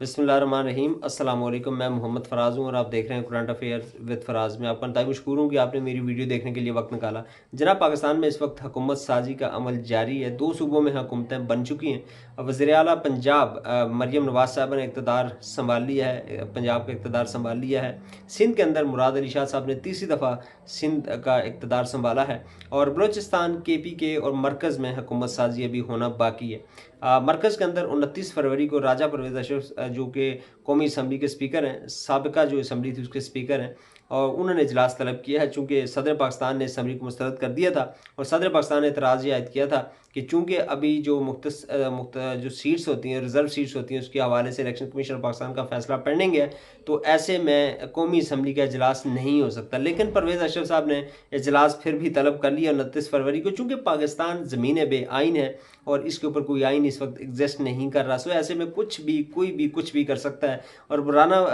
बिस्मिल्लाहिर्रहमानिर्रहीम। अस्सलाम वालेकुम। मैं मोहम्मद फ़राज़ हूँ और आप देख रहे हैं करंट अफेयर्स विद फ़राज़ में। आपका इंतहाई मशकूर हूँ कि आपने मेरी वीडियो देखने के लिए वक्त निकाला। जनाब, पाकिस्तान में इस वक्त हुकूमत साजी का अमल जारी है। 2 सूबों में हुकूमतें बन चुकी हैं। वज़ीर आला पंजाब मरियम नवाज़ साहब ने इक़्तिदार संभाल लिया है, पंजाब का इक़्तिदार संभाल लिया है। सिंध के अंदर मुराद अली शाह साहब ने तीसरी दफ़ा सिंध का इक़्तिदार संभाला है और बलूचिस्तान KPK और मरकज़ में हुकूमत साजी अभी होना बाकी है। मरकज़ के अंदर 29 फरवरी को राजा परवेज़ अशरफ जो कि कौमी असम्बली के स्पीकर हैं, साबिका जो असम्बली थी उसके स्पीकर हैं, और उन्होंने इजलास तलब किया है। चूँकि सदर पाकिस्तान ने असम्बली को मुस्तरद कर दिया था और सदर पाकिस्तान ने एतराज़ ये आयद किया था कि चूँकि अभी जो जो सीट्स होती हैं, रिज़र्व सीट्स होती हैं, उसके हवाले से इलेक्शन कमीशन पाकिस्तान का फैसला पेंडिंग है, तो ऐसे में कौमी असम्बली का इजलास नहीं हो सकता। लेकिन परवेज़ अशरफ साहब ने इजलास फिर भी तलब कर लिया 29 फरवरी को, चूँकि पाकिस्तान ज़मीन बेआइन है और इसके ऊपर कोई आइन इस वक्त एग्जिस्ट नहीं कर रहा। सो ऐसे में कुछ भी कोई भी कुछ भी कर सकता है और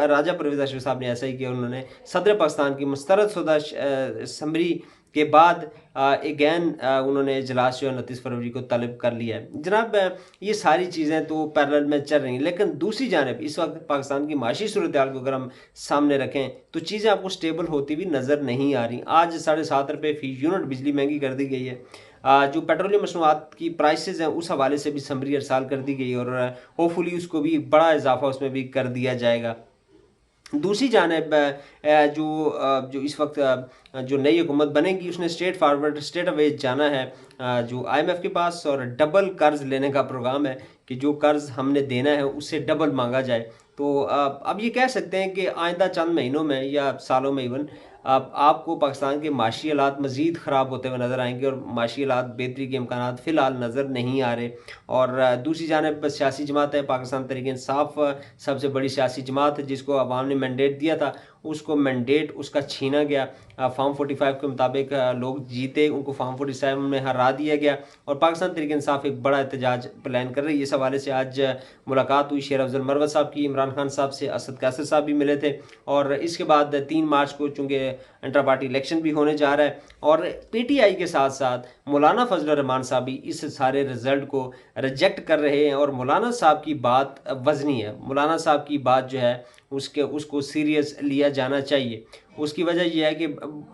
राजा परवेज़ अशरफ साहब ने ऐसा ही किया। उन्होंने सदर पाकिस्तान की मुस्तरदशुदा असम्बली के बाद अगैन उन्होंने इजलास जो है 29 फरवरी को तलब कर लिया है। जनाब, ये सारी चीज़ें तो पैरेलल में चल रही हैं, लेकिन दूसरी जानब इस वक्त पाकिस्तान की माशी सूरत हाल को अगर हम सामने रखें तो चीज़ें आपको स्टेबल होती हुई नज़र नहीं आ रही। आज 7.5 रुपये फ़ी यूनिट बिजली महंगी कर दी गई है। जो पेट्रोलियम मसनूआत की प्राइसेस हैं उस हवाले से भी समरी अरसाल कर दी गई और होपफुली उसको भी बड़ा इजाफा उसमें भी कर दिया जाएगा। दूसरी जानब जो इस वक्त जो नई हुकूमत बनेगी उसने स्ट्रेट फॉरवर्ड स्टेट अवे जाना है जो IMF के पास, और डबल कर्ज लेने का प्रोग्राम है कि जो कर्ज हमने देना है उससे डबल मांगा जाए। तो अब ये कह सकते हैं कि आइंदा चंद महीनों में या सालों में इवन आपको पाकिस्तान के माशी हालात मज़ीद ख़राब होते हुए नज़र आएंगे और माशी हालात बेहतरी के इम्कानात फ़िलहाल नज़र नहीं आ रहे। और दूसरी जानब सियासी जमात है पाकिस्तान तहरीक इंसाफ, सबसे बड़ी सियासी जमात है जिसको अवाम ने मैंडेट दिया था, उसको मैंडेट उसका छीना गया। फॉर्म 45 के मुताबिक लोग जीते, उनको फॉर्म 47 में हरा दिया गया और पाकिस्तान तहरीक इंसाफ एक बड़ा एहतजाज प्लान कर रही है। इस हवाले से आज मुलाकात हुई शेर अफजल मरवत साहब की, इमरान खान साहब से असद कैसर साहब भी मिले थे और इसके बाद 3 मार्च को चूँकि इंटर पार्टी इलेक्शन भी होने जा रहा है और PTI के साथ साथ मौलाना फजल रहमान साहब भी इस सारे रिजल्ट को रिजेक्ट कर रहे हैं और मौलाना साहब की बात वज़नी है। मौलाना साहब की बात जो है उसको सीरियस लिया जाना चाहिए। उसकी वजह यह है कि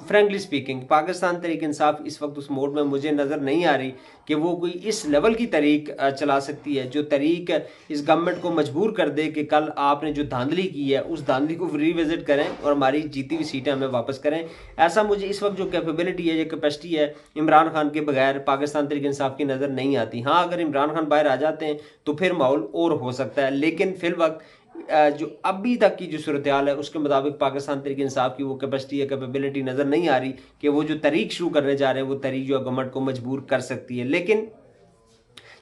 फ्रेंकली स्पीकिंग पाकिस्तान तहरीक इंसाफ इस वक्त उस मोड में मुझे नज़र नहीं आ रही कि वो कोई इस लेवल की तहरीक चला सकती है जो तहरीक इस गवर्नमेंट को मजबूर कर दे कि कल आपने जो धांधली की है उस धांधली को रिविजिट करें और हमारी जीती हुई सीटें हमें वापस करें। ऐसा मुझे इस वक्त जो कैपेबिलिटी है, जो कैपेसिटी है, इमरान खान के बगैर पाकिस्तान तहरीक इंसाफ की नज़र नहीं आती। हाँ, अगर इमरान खान बाहर आ जाते हैं तो फिर माहौल और हो सकता है, लेकिन फिल वक्त जो अभी तक की जो सूरत हाल है उसके मुताबिक पाकिस्तान तहरीक इंसाफ की वो कैपेसिटी या कैपेबिलिटी नज़र नहीं आ रही कि वो जो तहरीक शुरू करने जा रहे हैं वो तहरीक जो गवर्नमेंट को मजबूर कर सकती है। लेकिन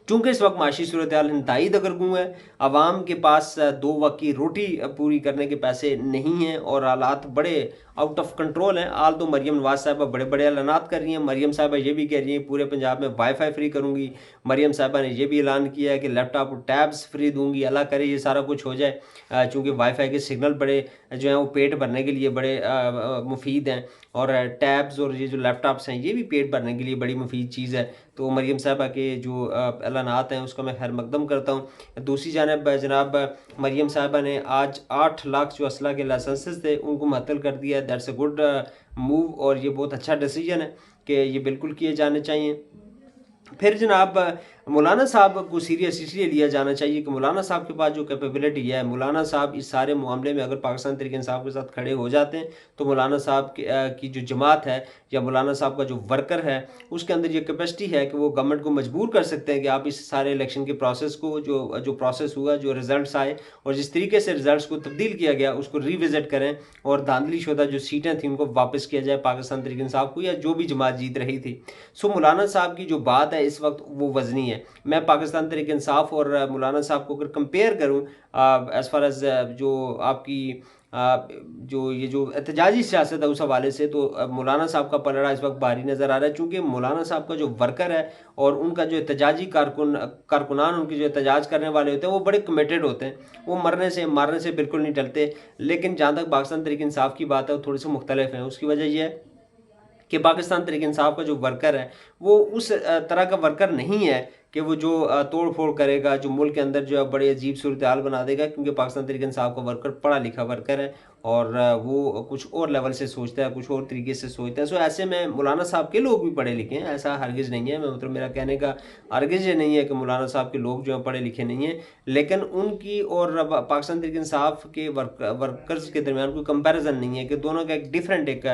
चूँकि इस वक्त माशी सूरत हाल इंतहाई दगरगूं है, आवाम के पास 2 वक्त की रोटी पूरी करने के पैसे नहीं हैं और हालात बड़े आउट ऑफ कंट्रोल हैं। आल तो मरियम नवाज़ साहबा बड़े बड़े ऐलानात कर रही हैं। मरियम साहबा ये भी कह रही हैं पूरे पंजाब में वाईफाई फ्री करूँगी। मरियम साहबा ने ये भी ऐलान किया है कि लैपटॉप और टैब्स फ्री दूंगी। अल्लाह करे ये सारा कुछ हो जाए, चूँकि वाईफाई के सिग्नल बड़े जो हैं वो पेट भरने के लिए बड़े मुफीद हैं और टैब्स और ये जो लैपटॉप्स हैं ये भी पेट भरने के लिए बड़ी मुफीद चीज़ है। तो मरियम साहबा के जो ऐलानात हैं उसका मैं खैर मकदम करता हूँ। दूसरी जानब जनाब, मरियम साहबा ने आज 8 लाख जो असला के लाइसेंसेस थे उनको मुअत्तल कर दिया है। दैट्स अ गुड मूव और ये बहुत अच्छा डिसीजन है कि ये बिल्कुल किए जाने चाहिए। फिर जनाब, मौलाना साहब को सीरियस इसलिए लिया जाना चाहिए कि मौलाना साहब के पास जो कैपेबिलिटी है, मौलाना साहब इस सारे मामले में अगर पाकिस्तान तहरीक इंसाफ के साथ खड़े हो जाते हैं तो मौलाना साहब की जो जमात है या मौलाना साहब का जो वर्कर है उसके अंदर ये कैपेसिटी है कि वो गवर्नमेंट को मजबूर कर सकते हैं कि आप इस सारे इलेक्शन के प्रोसेस को जो प्रोसेस हुआ, जो रिजल्ट आए और जिस तरीके से रिजल्ट को तब्दील किया गया उसको रिविजिट करें और धांधली शुदा जो सीटें थी उनको वापस किया जाए पाकिस्तान तहरीक इंसाफ को या जो भी जमात जीत रही थी। सो मौलाना साहब की जो बात है इस वक्त वो वज़नी है। मैं पाकिस्तान तहरीक इंसाफ और मौलाना साहब को अगर कंपेयर करूँ एज़ फार एज़ जो आपकी जो एहतजाजी सियासत है उस हवाले से, तो मौलाना साहब का पलड़ा इस वक्त भारी नज़र आ रहा है। चूँकि मौलाना साहब का जो वर्कर है और उनका जो एहतजाजी कारकुनान उनके जो एहतजाज करने वाले होते हैं वो बड़े कमिटेड होते हैं, वो मारने से बिल्कुल नहीं टलते। लेकिन जहाँ तक पाकिस्तान तहरीक इंसाफ की बात है वो थोड़ी सी मुख्तलिफ है। उसकी वजह यह है कि पाकिस्तान तहरीक इंसाफ का जो वर्कर है वो उस तरह का वर्कर नहीं है कि वो जो तोड़ फोड़ करेगा, जो मुल्क के अंदर जो है बड़े अजीब सूरत हाल बना देगा, क्योंकि पाकिस्तान तहरीक इंसाफ का वर्कर पढ़ा लिखा वर्कर है और वो कुछ और लेवल से सोचता है, कुछ और तरीके से सोचता है। सो ऐसे में मौलाना साहब के लोग भी पढ़े लिखे हैं, ऐसा हरगिज़ नहीं है। मैं मतलब मेरा कहने का हरगिज़ ये नहीं है कि मौलाना साहब के लोग जो हैं पढ़े लिखे नहीं हैं, लेकिन उनकी और पाकिस्तान तहरीक इंसाफ के वर्कर्स के दरमियान कोई कंपैरिजन नहीं है कि दोनों का एक डिफरेंट एक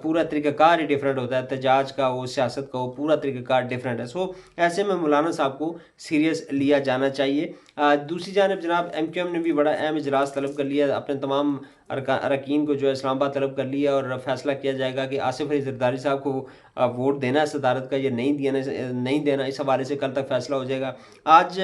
पूरा तरीक़ाकार ही डिफरेंट होता है। एहतजाज का, वो सियासत का, वो पूरा तरीक़ाकार डिफरेंट है। सो ऐसे में मौलाना साहब को सीरियस लिया जाना चाहिए। दूसरी जानब जनाब MQM ने भी बड़ा अहम इजलास तलब कर लिया, अपने तमाम अरकान को जो है इस्लामाबाद तलब कर लिया और फैसला किया जाएगा कि आसिफ अली जरदारी साहब को वोट देना है सदारत का या नहीं देना, इस हवाले से कल तक फैसला हो जाएगा। आज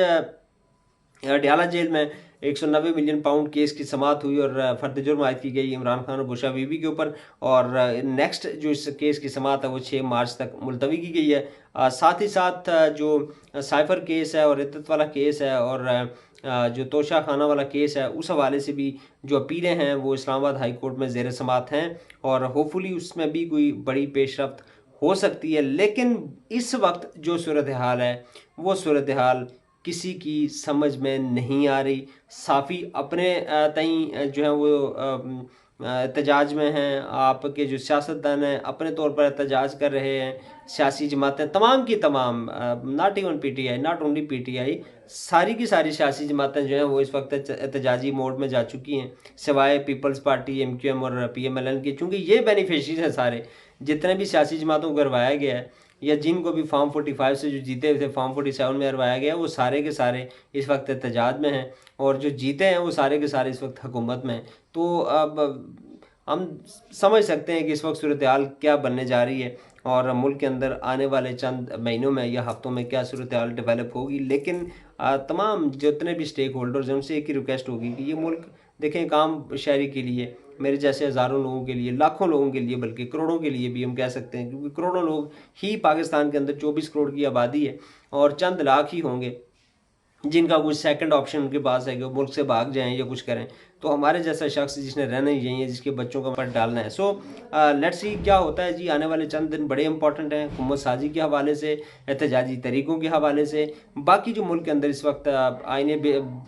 डयाला जेल में 190 मिलियन पाउंड केस की समाअत हुई और फर्द जुर्म आयद की गई इमरान खान और बुशरा बीबी के ऊपर, और नेक्स्ट जो इस केस की समाअत है वो 6 मार्च तक मुलतवी की गई है। साथ ही साथ जो साइफर केस है और इद्दत वाला केस है और जो तोशा खाना वाला केस है, उस हवाले से भी जो अपीलें हैं वो इस्लामाबाद हाई कोर्ट में ज़ेर समाअत हैं और होपफुली उसमें भी कोई बड़ी पेशरफ्त हो सकती है। लेकिन इस वक्त जो सूरत हाल है वो सूरत हाल किसी की समझ में नहीं आ रही। साफ़ी अपने तई जो है वो एहतजाज में हैं, आपके जो सियासतदान हैं अपने तौर पर एहतजाज कर रहे हैं, सियासी जमातें तमाम की तमाम, not even PTI, not only PTI, सारी की सारी सियासी जमातें जो हैं वो इस वक्त एहतजाजी मोड में जा चुकी हैं, सिवाय पीपल्स पार्टी MQM और PMLN के, चूँकि ये बेनिफिशरीज हैं सारे, जितने भी सियासी जमातों को करवाया गया है या जिनको भी फॉर्म 45 से जो जीते थे फॉर्म 47 में हरवाया गया, वो सारे के सारे इस वक्त एहतजाज में हैं और जो जीते हैं वो सारे के सारे इस वक्त हुकूमत में हैं। तो अब हम समझ सकते हैं कि इस वक्त सूरत हाल क्या बनने जा रही है और मुल्क के अंदर आने वाले चंद महीनों में या हफ्तों में क्या सूरत हाल डेवलप होगी। लेकिन तमाम जितने भी स्टेक होल्डर्स हैं उनसे एक ही रिक्वेस्ट होगी कि ये मुल्क देखें काम शहरी के लिए, मेरे जैसे हज़ारों लोगों के लिए, लाखों लोगों के लिए, बल्कि करोड़ों के लिए भी हम कह सकते हैं, क्योंकि करोड़ों लोग ही पाकिस्तान के अंदर 24 करोड़ की आबादी है और चंद लाख ही होंगे जिनका कुछ सेकंड ऑप्शन उनके पास है कि वो मुल्क से भाग जाएं या कुछ करें। तो हमारे जैसा शख्स जिसने रहना ही यही है, जिसके बच्चों का पर डालना है। सो लेट्स सी क्या होता है जी। आने वाले चंद दिन बड़े इंपॉर्टेंट हैं हुकूमत साजी के हवाले से, एहतजाजी तरीक़ों के हवाले से, बाकी जो मुल्क के अंदर इस वक्त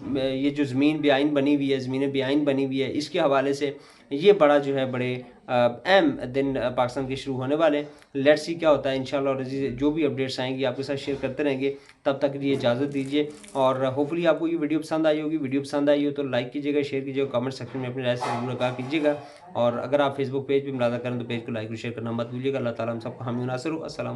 ये जो ज़मीन बेआइन बनी हुई है, ज़मीनें बेआइन बनी हुई है, इसके हवाले से ये बड़ा जो है बड़े अहम दिन पाकिस्तान के शुरू होने वाले हैं। लेट्स सी क्या होता है इंशाल्लाह, और जो भी अपडेट्स आएंगी आपके साथ शेयर करते रहेंगे। तब तक के लिए इजाज़त दीजिए और होपफुली आपको ये वीडियो पसंद आई होगी। वीडियो पसंद आई हो तो लाइक कीजिएगा, शेयर कीजिएगा, कमेंट सेक्शन में अपनी राय से ज़रूर आगाह कीजिएगा और अगर आप फेसबुक पेज पर मुलाज़ा करें तो पेज को लाइक और शेयर करना मत भूलिएगा। अल्लाह ताला हम सबको हामी नासिर हो। अस्सलाम।